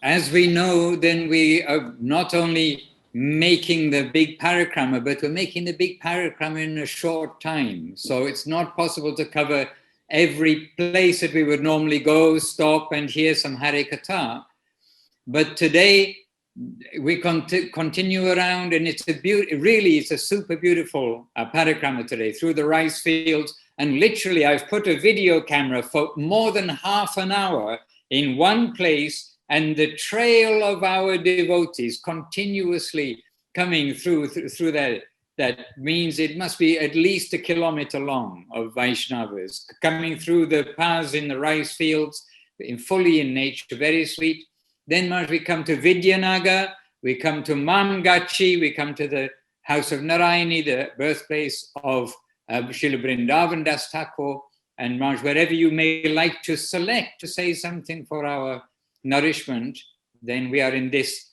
as we know, then we are not only making the big parikrama, but we're making the big parikrama in a short time. So it's not possible to cover every place that we would normally go, stop and hear some Hare Katha. But today we continue around, and it's really it's a super beautiful parikrama today through the rice fields. And literally I've put a video camera for more than half an hour in one place, and the trail of our devotees continuously coming through that. That means it must be at least 1 kilometer long of Vaishnavas coming through the paths in the rice fields, fully in nature, very sweet. Then we come to Vidya Nagar, we come to Mamagachi, we come to the house of Narayani, the birthplace of Srila Vrindavan Das Thakur, and Maharaj, wherever you may like to select to say something for our nourishment, then we are in this.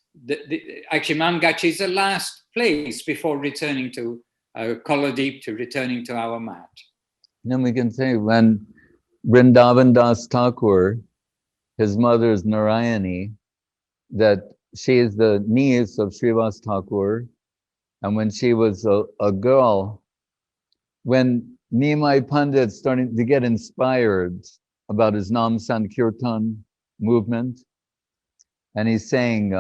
Actually, Mamagachi is the last place before returning to Koladeep, to returning to our mat. Then we can say when Vrindavan Das Thakur, his mother is Narayani, that she is the niece of Srivas Thakur, and when she was a girl, when Nimai Pandit started to get inspired about his Nam Sankirtan movement, and he's saying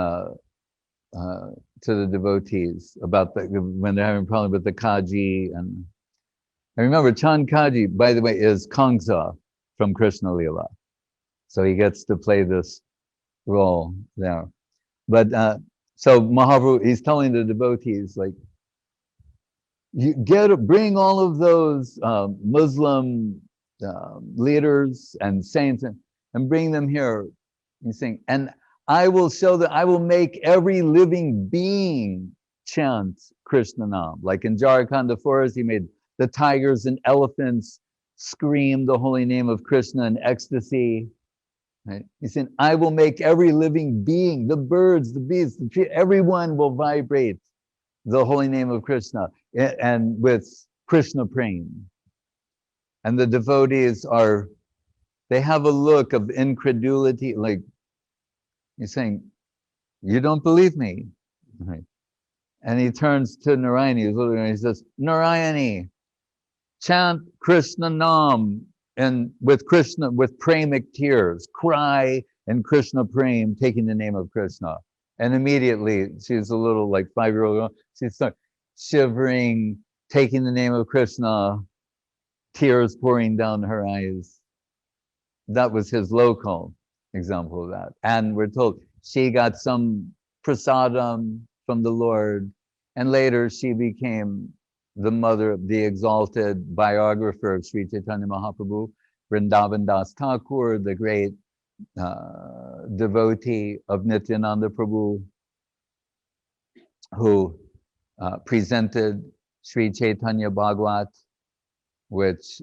to the devotees about when they're having a problem with the Kaji, and remember Chand Kaji, by the way, is Kangsa from Krishna Lila, so he gets to play this role there. But so Mahaprabhu, he's telling the devotees, like, you bring all of those Muslim leaders and saints and bring them here. He's saying, and I will show that I will make every living being chant Krishna Nam. Like in Jharkhand forest, he made the tigers and elephants scream the holy name of Krishna in ecstasy. Right? He said, I will make every living being, the birds, the beasts, the tree, everyone will vibrate the holy name of Krishna and with Krishna prema. And the devotees they have a look of incredulity, like he's saying, you don't believe me. Right? And he turns to Narayani, and he says, Narayani, chant Krishna Nam, and with Krishna, with pramic tears, cry in Krishna prem, taking the name of Krishna. And immediately, she's a little like 5-year-old girl, she starts shivering, taking the name of Krishna, tears pouring down her eyes. That was his local example of that. And we're told she got some prasadam from the Lord, and later she became the mother of the exalted biographer of Sri Chaitanya Mahaprabhu, Vrindavan Das Thakur, the great devotee of Nityananda Prabhu, who presented Sri Chaitanya Bhagavat, which,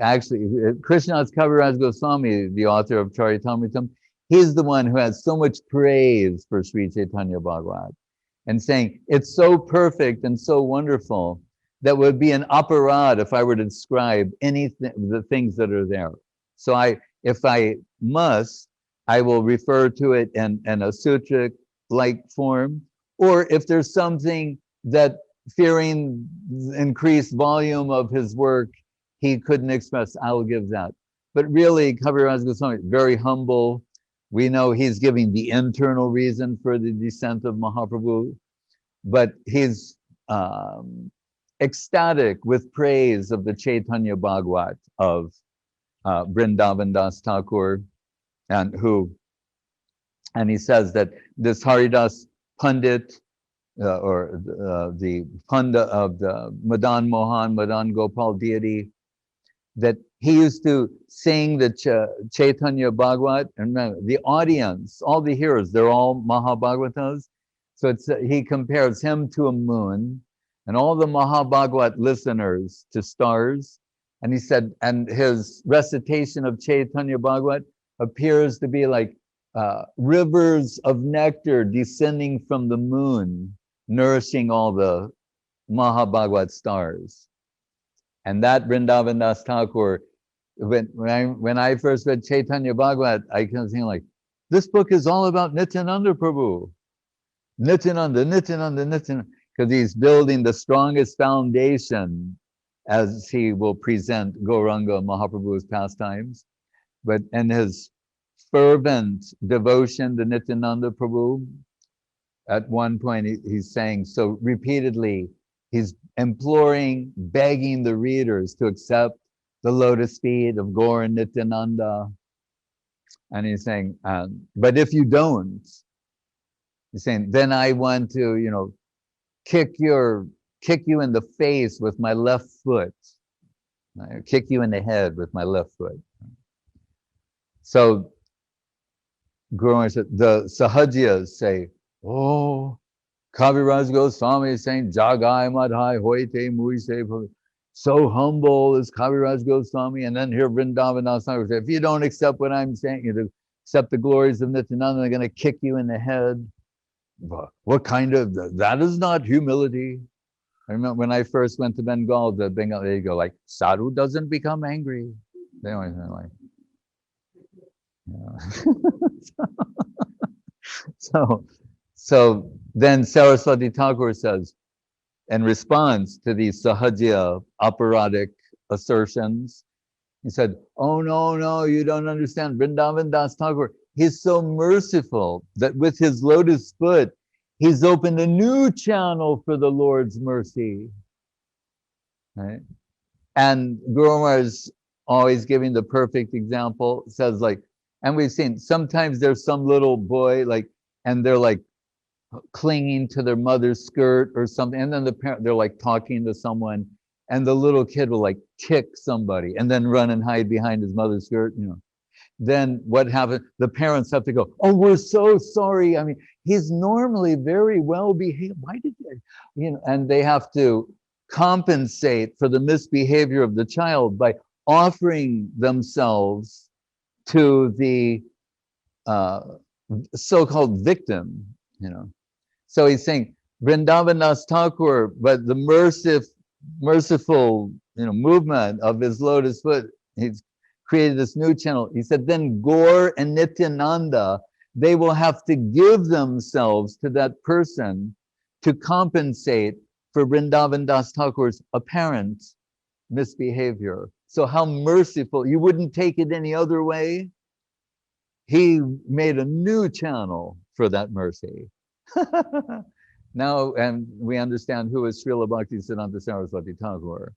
actually, Krishnadas Kaviraj Goswami, the author of Charitamritam, he's the one who has so much praise for Sri Chaitanya Bhagavat, and saying, it's so perfect and so wonderful that would be an aparad if I were to describe anything, the things that are there. So if I must, I will refer to it in a sutra-like form, or if there's something that, fearing increased volume of his work, he couldn't express, I'll give that. But really, Kaviraj Goswami, very humble. We know he's giving the internal reason for the descent of Mahaprabhu, but he's ecstatic with praise of the Chaitanya Bhagavat of Vrindavan Das Thakur, and he says that this Haridas Pandit, or the Panda of the Madan Mohan, Madan Gopal deity, that he used to sing the Chaitanya Bhagavat, and remember, the audience, all the hearers, they're all Mahabhagavatas. So he compares him to a moon, and all the Mahabhagavat listeners to stars. And he said, and his recitation of Chaitanya Bhagavat appears to be like rivers of nectar descending from the moon, nourishing all the Mahabhagavat stars. And that Vrindavan Das Thakur when I first read Chaitanya Bhagavat, I kept thinking like, this book is all about Nityananda Prabhu. Nityananda, because he's building the strongest foundation as he will present Gauranga Mahaprabhu's pastimes. But in his fervent devotion to Nityananda Prabhu, at one point he's saying, so repeatedly, he's imploring, begging the readers to accept the lotus feet of Gaur and Nityananda. And he's saying, but if you don't, he's saying, then I want to, kick you in the face with my left foot. Kick you in the head with my left foot. So Guru said, the Sahajiyas say, oh, Kaviraj Goswami is saying, Jagai Madhai Hoite Muise. So humble is Kaviraj Goswami. And then here Vrindavan Das Thakur say, if you don't accept what I'm saying, you accept the glories of Nityananda, they're going to kick you in the head. What kind of, that is not humility. I remember when I first went to Bengal, they go like, Sadhu doesn't become angry. They always like, so then Saraswati Thakur says, in response to these Sahajiya operatic assertions, he said, oh no, you don't understand. Vrindavan Das Thakur, he's so merciful that with his lotus foot, he's opened a new channel for the Lord's mercy. Right? And Guru Maharaj is always giving the perfect example, says like, and we've seen sometimes there's some little boy and they're like clinging to their mother's skirt or something, and then the parent, they're like talking to someone, and the little kid will like kick somebody and then run and hide behind his mother's skirt, Then what happens? The parents have to go, oh, we're so sorry. I mean, he's normally very well behaved. Why did you, and they have to compensate for the misbehavior of the child by offering themselves to the so-called victim, So he's saying, Vrindavan Das Thakur, but the merciful, movement of his lotus foot, he's created this new channel. He said, then Gaur and Nityananda, they will have to give themselves to that person to compensate for Vrindavan Das Thakur's apparent misbehavior. So how merciful, you wouldn't take it any other way. He made a new channel for that mercy. Now, and we understand who is Srila Bhakti Siddhanta Saraswati Thakur.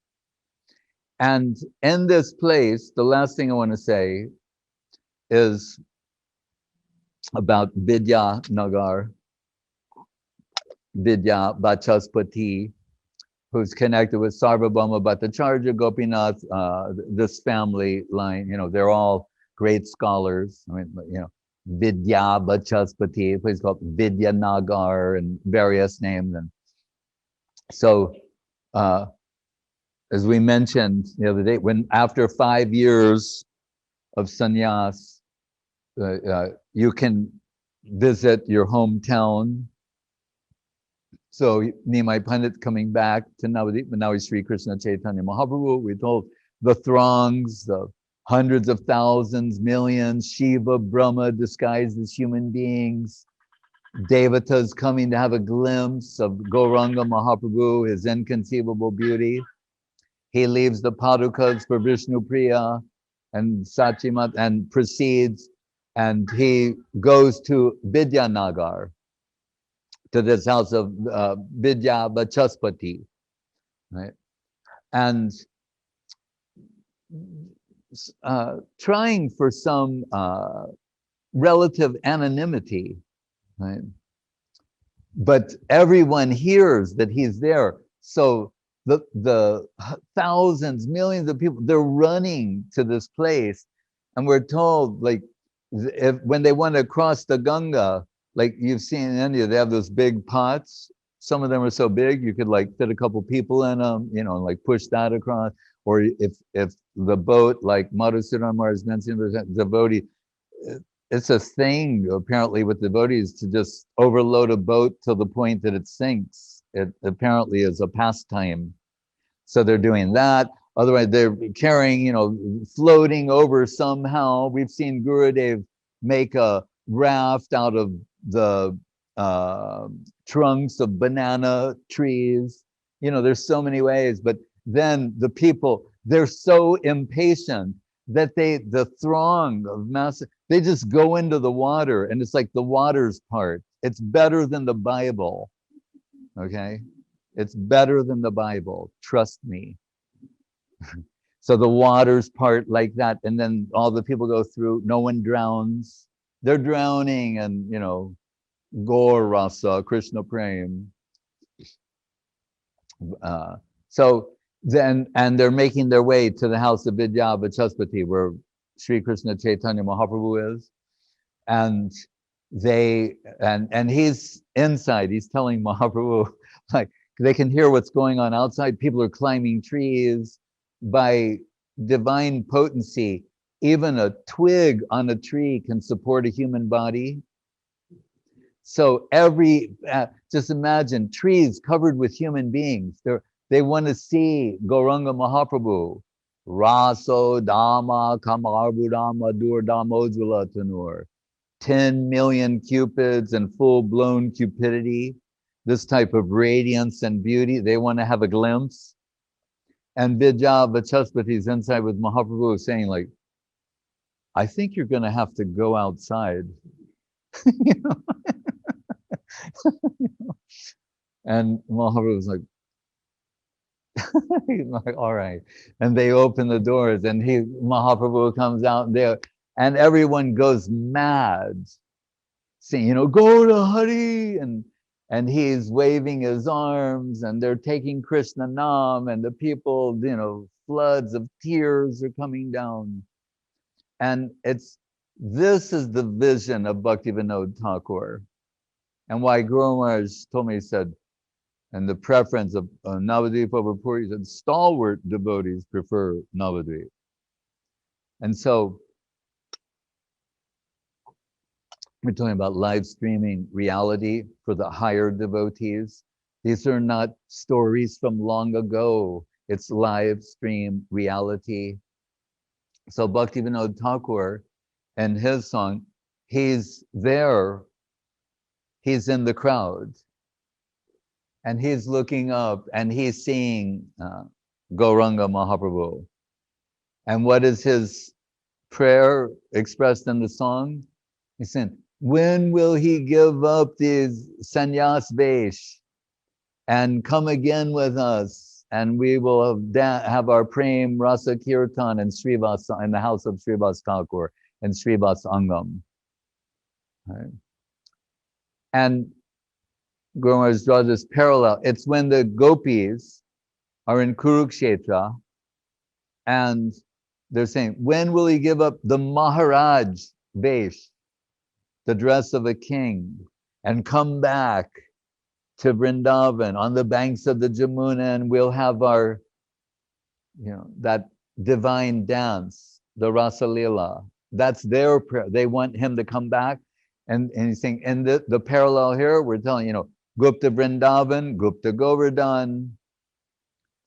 And in this place, the last thing I want to say is about Vidya Nagar, Vidya Vachaspati, who's connected with Sarvabhauma Bhattacharya, Gopinath, this family line, they're all great scholars. I mean, Vidya Vachaspati, a place called Vidya Nagar, and various names. And so, as we mentioned the other day, when after 5 years of sannyas, you can visit your hometown. So Nimai Pandit coming back to Navadip, but now he's Sri Krishna Chaitanya Mahaprabhu. We told the throngs, the hundreds of thousands, millions, Shiva, Brahma disguised as human beings, Devatas coming to have a glimpse of Gauranga Mahaprabhu, his inconceivable beauty. He leaves the Padukas for Vishnu Priya and Sachimat and proceeds, and he goes to Vidyanagar, to this house of Vidya Vachaspati, right? And trying for some relative anonymity, right? But everyone hears that he's there. So the thousands, millions of people, they're running to this place. And we're told, like, when they want to cross the Ganga, like you've seen in India, they have those big pots. Some of them are so big, you could like fit a couple people in them, and like push that across. Or if the boat, like Madhusudan Maharaj mentioned, devotee, it's a thing apparently with devotees to just overload a boat to the point that it sinks. It apparently is a pastime. So they're doing that. Otherwise, they're carrying, floating over somehow. We've seen Gurudev make a raft out of the trunks of banana trees. There's so many ways, but then the people, they're so impatient that the throng of mass, they just go into the water, and it's like the water's part. It's better than the Bible, okay? It's better than the Bible, trust me. So the water's part like that, and then all the people go through, no one drowns. They're drowning, and, Gaur Rasa, Krishna Prem. So then, and they're making their way to the house of Vidya Vachaspati, where Sri Krishna Chaitanya Mahaprabhu is. And and he's inside, he's telling Mahaprabhu, like, they can hear what's going on outside. People are climbing trees. By divine potency, even a twig on a tree can support a human body. So just imagine trees covered with human beings. They want to see Gauranga Mahaprabhu. Raso Dama Kamarbudama Dur Damojula Tanur. 10 million cupids and full-blown cupidity. This type of radiance and beauty, they want to have a glimpse. And Vidya Vachaspati's inside with Mahaprabhu saying, like, I think you're going to have to go outside. And Mahaprabhu's like, he's like, all right. And they open the doors, and Mahaprabhu comes out there, and everyone goes mad, saying, go to Hari, and he's waving his arms, and they're taking Krishna Nam, and the people, floods of tears are coming down. And this is the vision of Bhakti Vinod Thakur. And why Guru Maharaj told me, he said, and the preference of Navadvip over Puri, he said, stalwart devotees prefer Navadvip. And so we're talking about live streaming reality for the higher devotees. These are not stories from long ago. It's live stream reality. So Bhakti Vinod Thakur and his song, he's there, he's in the crowd, and he's looking up, and he's seeing Gauranga Mahaprabhu. And what is his prayer expressed in the song? He said, when will he give up these sannyas vesh and come again with us? And we will have our prem rasa kirtan and Srivas in the house of Srivas Thakur and Srivas Angam. Right? And Guru Maharaj draws this parallel. It's when the gopis are in Kurukshetra, and they're saying, when will he give up the Maharaj vesh, the dress of a king, and come back to Vrindavan on the banks of the Jamuna, and we'll have our, that divine dance, the Rasa Lila. That's their prayer. They want him to come back. And he's saying, in the parallel here, we're telling, Gupta Vrindavan, Gupta Govardhan.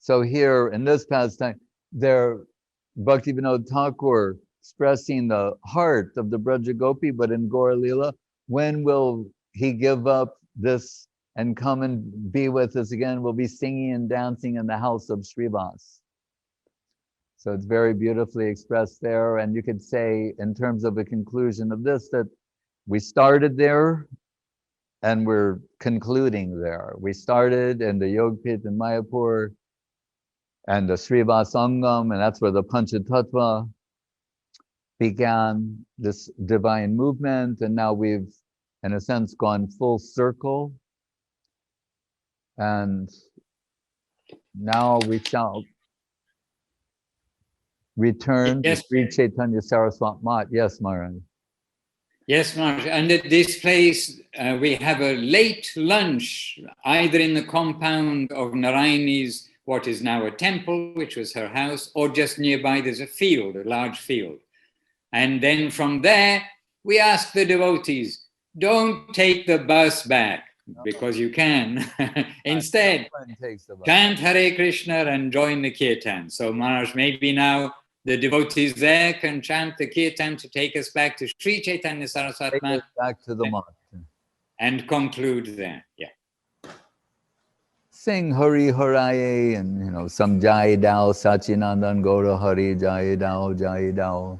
So here in this pastime, Bhakti Vinod Thakur expressing the heart of the Braja Gopi, but in Gaura Lila, when will he give up this and come and be with us again? We'll be singing and dancing in the house of Srivas. So it's very beautifully expressed there. And you could say, in terms of a conclusion of this, that we started there and we're concluding there. We started in the Yogpit in Mayapur and the Srivas Angam, and that's where the Panchatattva began, this divine movement. And now we've, in a sense, gone full circle. And now we shall return to Sri Chaitanya Saraswat Mat. Yes, Maharaj. Yes, Maharaj. And at this place, we have a late lunch, either in the compound of Narayani's, what is now a temple, which was her house, or just nearby there's a field, a large field. And then from there, we ask the devotees, don't take the bus back. because you can. Instead, Takes the bus. chant Hare Krishna and join the kirtan. So Maharaj, maybe now the devotees there can chant the kirtan to take us back to Sri Chaitanya Saraswati Take us back to the mat. and conclude there. Yeah. Sing Hari Haraye and some Jai Dao, Sachinandan Gora Hari Jai Dao, Jai Dao.